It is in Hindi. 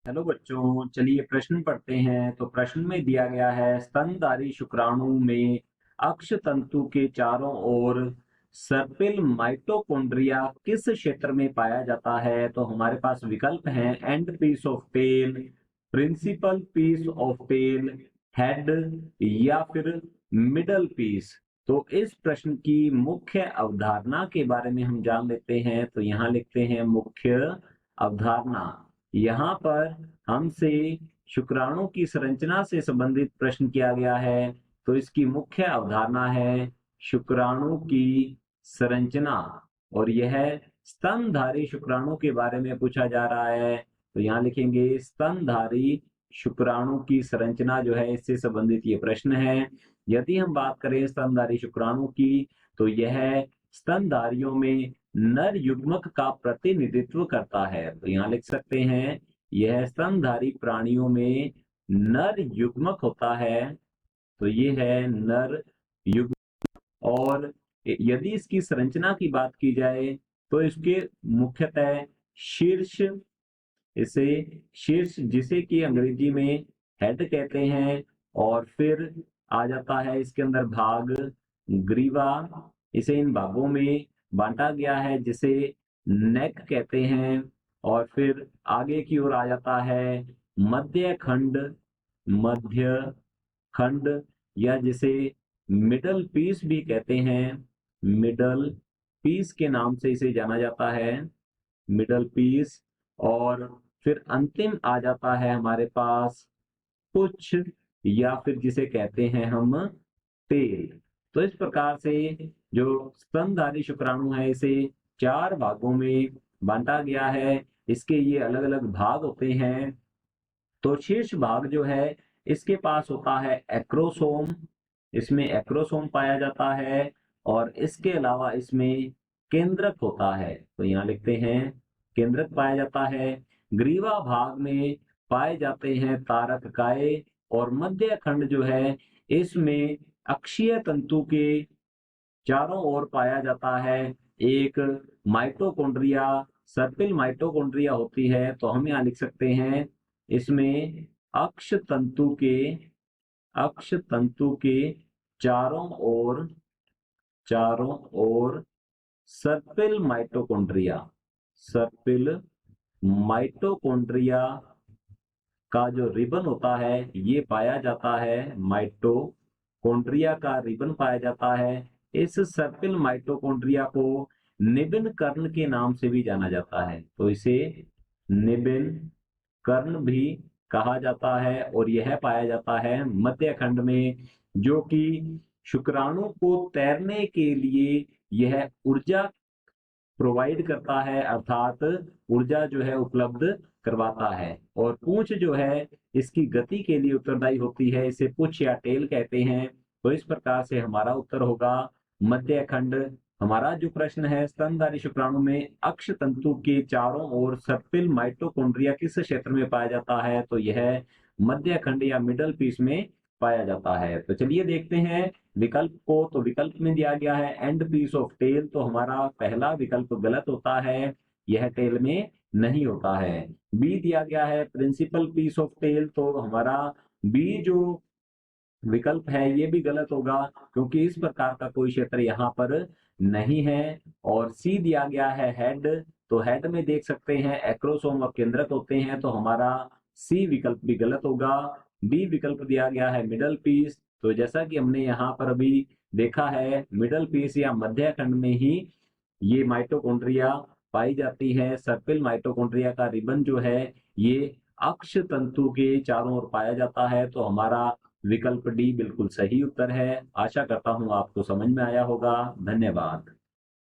हेलो बच्चों, चलिए प्रश्न पढ़ते हैं। तो प्रश्न में दिया गया है, स्तनधारी शुक्राणु में अक्ष तंतु के चारों ओर सर्पिल माइटोकॉन्ड्रिया किस क्षेत्र में पाया जाता है? तो हमारे पास विकल्प हैं end piece of tail, principal piece of tail, head या फिर मिडल पीस। तो इस प्रश्न की मुख्य अवधारणा के बारे में हम जान लेते हैं। तो यहाँ लिखते हैं मुख्य अवधारणा। यहाँ पर हमसे शुक्राणु की संरचना से संबंधित प्रश्न किया गया है। तो इसकी मुख्य अवधारणा है शुक्राणु की संरचना, और यह स्तनधारी शुक्राणु के बारे में पूछा जा रहा है। तो यहाँ लिखेंगे स्तनधारी शुक्राणु की संरचना जो है, इससे संबंधित ये प्रश्न है। यदि हम बात करें स्तनधारी शुक्राणु की, तो यह स्तनधारियों में नर युग्मक का प्रतिनिधित्व करता है। तो यहाँ लिख सकते हैं यह स्तनधारी प्राणियों में नर युग्मक होता है। तो ये है नर युग्मक। और यदि इसकी संरचना की बात की जाए तो इसके मुख्यतः शीर्ष, इसे शीर्ष जिसे कि अंग्रेजी में हेड कहते हैं, और फिर आ जाता है इसके अंदर भाग ग्रीवा। इसे इन भागों में बांटा गया है जिसे नेक कहते हैं। और फिर आगे की ओर आ जाता है मध्य खंड, मध्य खंड, या जिसे मिडल पीस भी कहते हैं। मिडल पीस के नाम से इसे जाना जाता है, मिडल पीस। और फिर अंतिम आ जाता है हमारे पास पुच्छ, या फिर जिसे कहते हैं हम तेल। तो इस प्रकार से जो स्तनधारी शुक्राणु है, इसे 4 भागों में बांटा गया है। इसके ये अलग अलग भाग होते हैं। तो शीर्ष भाग जो है, इसके पास होता है एक्रोसोम, इसमें एक्रोसोम पाया जाता है। और इसके अलावा इसमें केंद्रक होता है। तो यहाँ लिखते हैं केंद्रक पाया जाता है। ग्रीवा भाग में पाए जाते हैं तारककाय। और मध्य खंड जो है, इसमें अक्षीय तंतु के चारों ओर पाया जाता है एक माइटोकॉन्ड्रिया, सर्पिल माइटोकॉन्ड्रिया होती है। तो हम यहाँ लिख सकते हैं इसमें अक्ष तंतु के, अक्ष तंतु के चारों ओर, चारों ओर सर्पिल माइटोकॉन्ड्रिया, सर्पिल माइटोकॉन्ड्रिया का जो रिबन होता है ये पाया जाता है। माइटोकॉन्ड्रिया का रिबन पाया जाता है। इस सर्पिल माइटोकॉन्ड्रिया को निबिन कर्ण के नाम से भी जाना जाता है। तो इसे निबिन कर्ण भी कहा जाता है। और यह पाया जाता है मध्य खंड में, जो कि शुक्राणु को तैरने के लिए यह ऊर्जा प्रोवाइड करता है, अर्थात ऊर्जा जो है उपलब्ध करवाता है। और पूंछ जो है इसकी गति के लिए उत्तरदायी होती है, इसे पुच्छ या टेल कहते हैं। तो इस प्रकार से हमारा उत्तर होगा मध्य खंड। हमारा जो प्रश्न है, स्तनधारी शुक्राणु में अक्ष तंतु के चारों ओर सर्पिल माइटोकॉन्ड्रिया किस क्षेत्र में पाया जाता है? तो यह मध्य खंड या मिडल पीस में पाया जाता है। तो चलिए देखते हैं विकल्प को। तो विकल्प में दिया गया है एंड पीस ऑफ टेल। तो हमारा पहला विकल्प गलत होता है, यह टेल में नहीं होता है। बी दिया गया है प्रिंसिपल पीस ऑफ टेल। तो हमारा बी जो विकल्प है ये भी गलत होगा, क्योंकि इस प्रकार का कोई क्षेत्र यहाँ पर नहीं है। और सी दिया गया है हेड। तो हेड में देख सकते हैं एक्रोसोम और केंद्रक होते हैं। तो हमारा सी विकल्प भी गलत होगा। डी विकल्प दिया गया है मिडल पीस। तो जैसा कि हमने यहाँ पर अभी देखा है, मिडल पीस या मध्य खंड में ही ये माइटोकॉन्ड्रिया पाई जाती है। सर्पिल माइटोकॉन्ड्रिया का रिबन जो है ये अक्ष तंतु के चारों ओर पाया जाता है। तो हमारा विकल्प डी बिल्कुल सही उत्तर है। आशा करता हूं आपको समझ में आया होगा। धन्यवाद।